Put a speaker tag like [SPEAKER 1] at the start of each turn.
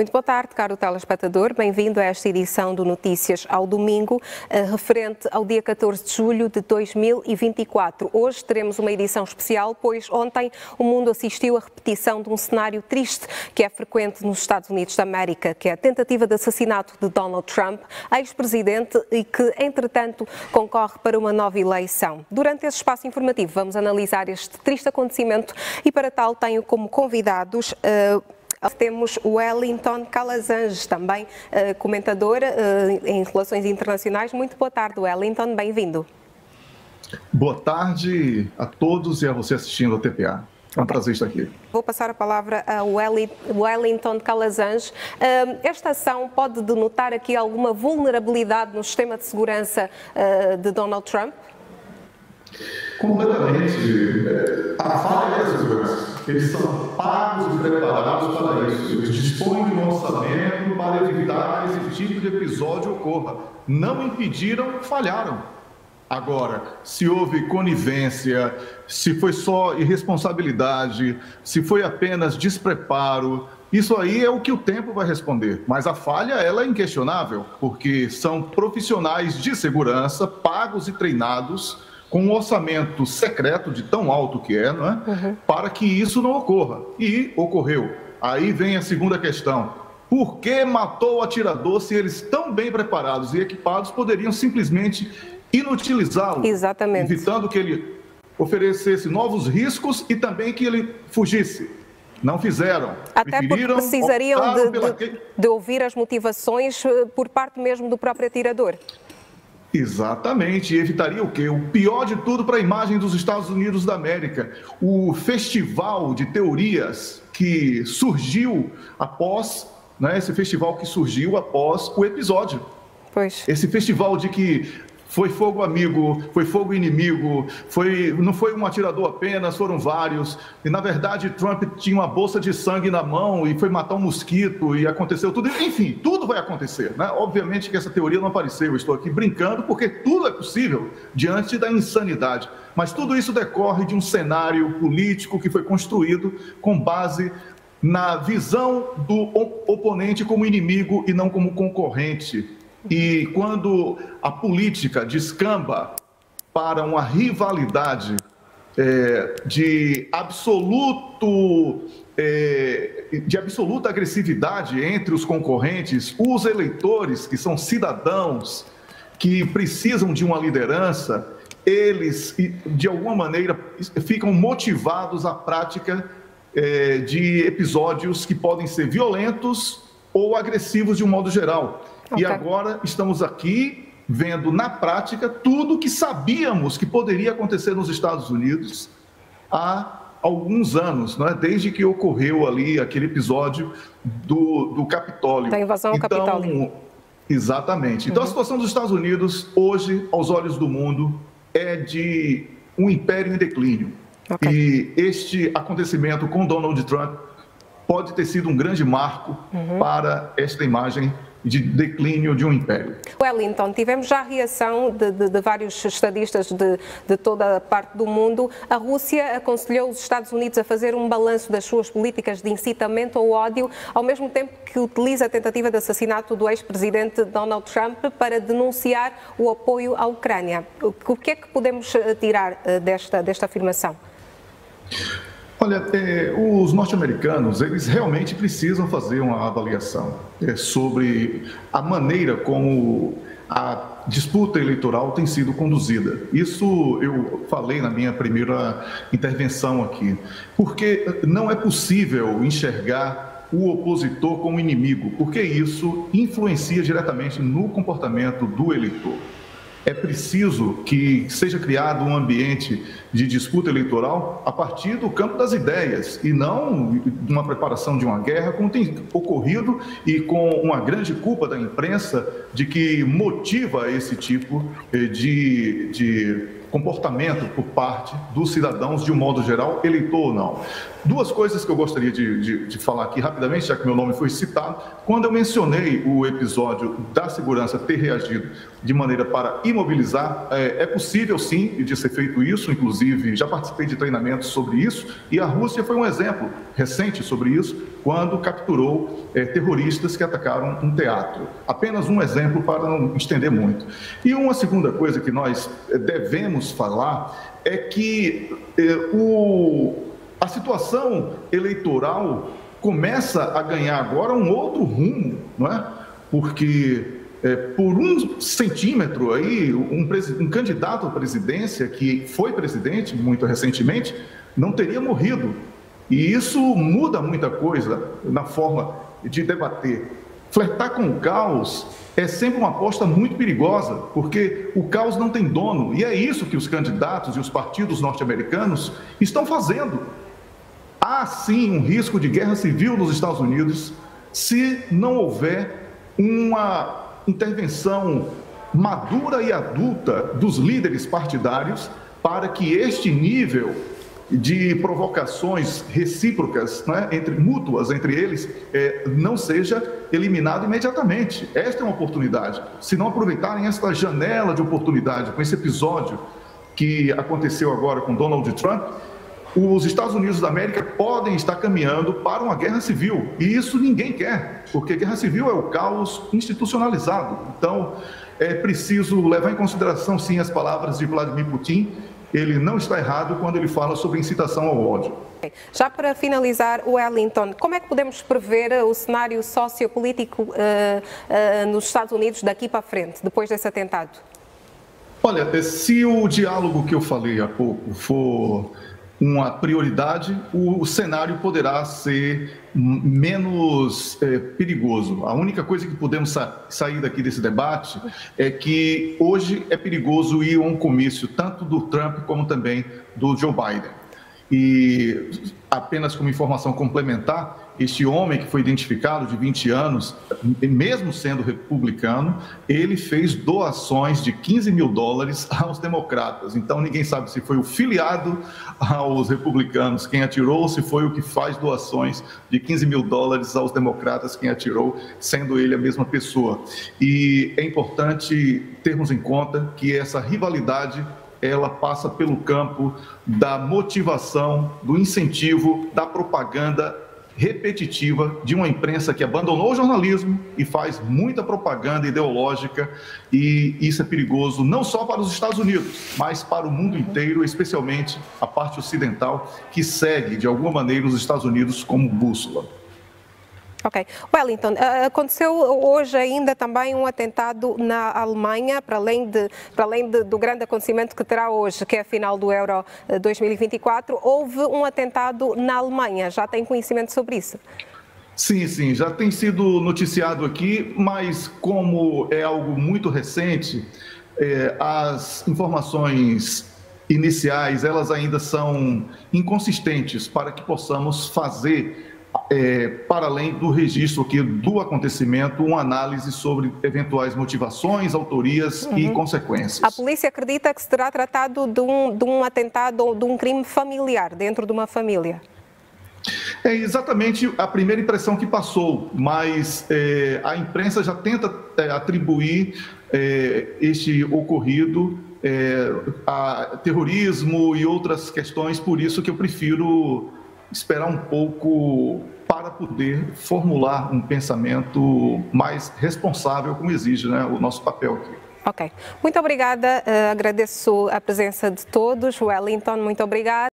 [SPEAKER 1] Muito boa tarde, caro telespectador. Bem-vindo a esta edição do Notícias ao Domingo, referente ao dia 14 de julho de 2024. Hoje teremos uma edição especial, pois ontem o mundo assistiu à repetição de um cenário triste que é frequente nos Estados Unidos da América, que é a tentativa de assassinato de Donald Trump, ex-presidente, e que, entretanto, concorre para uma nova eleição. Durante esse espaço informativo vamos analisar este triste acontecimento e, para tal, tenho como convidados temos o Wellington Calazans, também comentador em Relações Internacionais. Muito boa tarde, Wellington, bem-vindo.
[SPEAKER 2] Boa tarde a todos e a você assistindo ao TPA. É um prazer estar aqui.
[SPEAKER 1] Vou passar a palavra a Wellington Calazans. Esta ação pode denotar aqui alguma vulnerabilidade no sistema de segurança de Donald Trump?
[SPEAKER 2] Completamente. A falha é a segurança. Eles são pagos e preparados para isso. Eles dispõem de um orçamento para evitar que esse tipo de episódio ocorra. Não impediram, falharam. Agora, se houve conivência, se foi só irresponsabilidade, se foi apenas despreparo, isso aí é o que o tempo vai responder. Mas a falha, ela é inquestionável, porque são profissionais de segurança, pagos e treinados, com um orçamento secreto de tão alto que é, não é? Para que isso não ocorra. E ocorreu. Aí vem a segunda questão. Por que matou o atirador se eles, tão bem preparados e equipados, poderiam simplesmente inutilizá-lo?
[SPEAKER 1] Exatamente.
[SPEAKER 2] Evitando que ele oferecesse novos riscos e também que ele fugisse. Não fizeram.
[SPEAKER 1] Até porque precisariam de ouvir as motivações por parte mesmo do próprio atirador.
[SPEAKER 2] Exatamente, e evitaria o quê? O pior de tudo para a imagem dos Estados Unidos da América. O festival de teorias que surgiu após, né, esse festival que surgiu após o episódio.
[SPEAKER 1] Pois.
[SPEAKER 2] Esse festival de que foi fogo amigo, foi fogo inimigo, não foi um atirador apenas, foram vários. E, na verdade, Trump tinha uma bolsa de sangue na mão e foi matar um mosquito e aconteceu tudo. Enfim, tudo vai acontecer, né? Obviamente que essa teoria não apareceu. Eu estou aqui brincando porque tudo é possível diante da insanidade. Mas tudo isso decorre de um cenário político que foi construído com base na visão do oponente como inimigo e não como concorrente. E quando a política descamba para uma rivalidade de absoluta agressividade entre os concorrentes, os eleitores, que são cidadãos, que precisam de uma liderança, eles, de alguma maneira, ficam motivados à prática de episódios que podem ser violentos ou agressivos de um modo geral. Okay. E agora estamos aqui vendo na prática tudo que sabíamos que poderia acontecer nos Estados Unidos há alguns anos, não é? Desde que ocorreu ali aquele episódio do Capitólio.
[SPEAKER 1] Da invasão ao Capitólio.
[SPEAKER 2] Exatamente. Então a situação dos Estados Unidos hoje, aos olhos do mundo, é de um império em declínio. Okay. E este acontecimento com Donald Trump pode ter sido um grande marco para esta imagem de declínio de um império.
[SPEAKER 1] Wellington, tivemos já a reação de vários estadistas de toda a parte do mundo. A Rússia aconselhou os Estados Unidos a fazer um balanço das suas políticas de incitamento ao ódio, ao mesmo tempo que utiliza a tentativa de assassinato do ex-presidente Donald Trump para denunciar o apoio à Ucrânia. O que é que podemos tirar desta afirmação?
[SPEAKER 2] Olha, os norte-americanos, eles realmente precisam fazer uma avaliação sobre a maneira como a disputa eleitoral tem sido conduzida. Isso eu falei na minha primeira intervenção aqui, porque não é possível enxergar o opositor como inimigo, porque isso influencia diretamente no comportamento do eleitor. É preciso que seja criado um ambiente de disputa eleitoral a partir do campo das ideias e não de uma preparação de uma guerra, como tem ocorrido e com uma grande culpa da imprensa de que motiva esse tipo de comportamento por parte dos cidadãos, de um modo geral, eleitor ou não. Duas coisas que eu gostaria de falar aqui rapidamente, já que meu nome foi citado. Quando eu mencionei o episódio da segurança ter reagido de maneira para imobilizar, é possível sim de ser feito isso, inclusive já participei de treinamentos sobre isso, e a Rússia foi um exemplo recente sobre isso, quando capturou terroristas que atacaram um teatro. Apenas um exemplo para não estender muito. E uma segunda coisa que nós devemos falar é que a situação eleitoral começa a ganhar agora um outro rumo, não é? Porque por 1 centímetro aí, um candidato à presidência que foi presidente muito recentemente não teria morrido. E isso muda muita coisa na forma de debater. Flertar com o caos é sempre uma aposta muito perigosa, porque o caos não tem dono. E é isso que os candidatos e os partidos norte-americanos estão fazendo. Há sim um risco de guerra civil nos Estados Unidos se não houver uma intervenção madura e adulta dos líderes partidários para que este nível de provocações recíprocas, né, mútuas entre eles, não seja eliminado imediatamente. Esta é uma oportunidade. Se não aproveitarem esta janela de oportunidade com esse episódio que aconteceu agora com Donald Trump, os Estados Unidos da América podem estar caminhando para uma guerra civil. E isso ninguém quer, porque guerra civil é o caos institucionalizado. Então, é preciso levar em consideração, sim, as palavras de Vladimir Putin. Ele não está errado quando ele fala sobre incitação ao ódio.
[SPEAKER 1] Já para finalizar, Wellington, como é que podemos prever o cenário sociopolítico nos Estados Unidos daqui para frente, depois desse atentado?
[SPEAKER 2] Olha, se o diálogo que eu falei há pouco for uma prioridade, o cenário poderá ser menos perigoso. A única coisa que podemos sair daqui desse debate é que hoje é perigoso ir a um comício tanto do Trump como também do Joe Biden. E apenas como informação complementar, este homem que foi identificado de 20 anos, mesmo sendo republicano, ele fez doações de $15 mil aos democratas. Então ninguém sabe se foi o filiado aos republicanos quem atirou, ou se foi o que faz doações de $15 mil aos democratas quem atirou, sendo ele a mesma pessoa. E é importante termos em conta que essa rivalidade ela passa pelo campo da motivação, do incentivo, da propaganda repetitiva de uma imprensa que abandonou o jornalismo e faz muita propaganda ideológica, e isso é perigoso não só para os Estados Unidos, mas para o mundo inteiro, especialmente a parte ocidental, que segue, de alguma maneira, os Estados Unidos como bússola.
[SPEAKER 1] Ok. Wellington, aconteceu hoje ainda também um atentado na Alemanha, para além do grande acontecimento que terá hoje, que é a final do Euro 2024, houve um atentado na Alemanha. Já tem conhecimento sobre isso?
[SPEAKER 2] Sim, já tem sido noticiado aqui, mas como é algo muito recente, as informações iniciais, elas ainda são inconsistentes para que possamos fazer para além do registro aqui do acontecimento, uma análise sobre eventuais motivações, autorias e consequências.
[SPEAKER 1] A polícia acredita que se terá tratado de um atentado ou de um crime familiar dentro de uma família?
[SPEAKER 2] É exatamente a primeira impressão que passou, mas a imprensa já tenta atribuir este ocorrido a terrorismo e outras questões, por isso que eu prefiro esperar um pouco para poder formular um pensamento mais responsável, como exige, né, o nosso papel aqui.
[SPEAKER 1] Ok. Muito obrigada. Agradeço a presença de todos. Wellington, muito obrigada.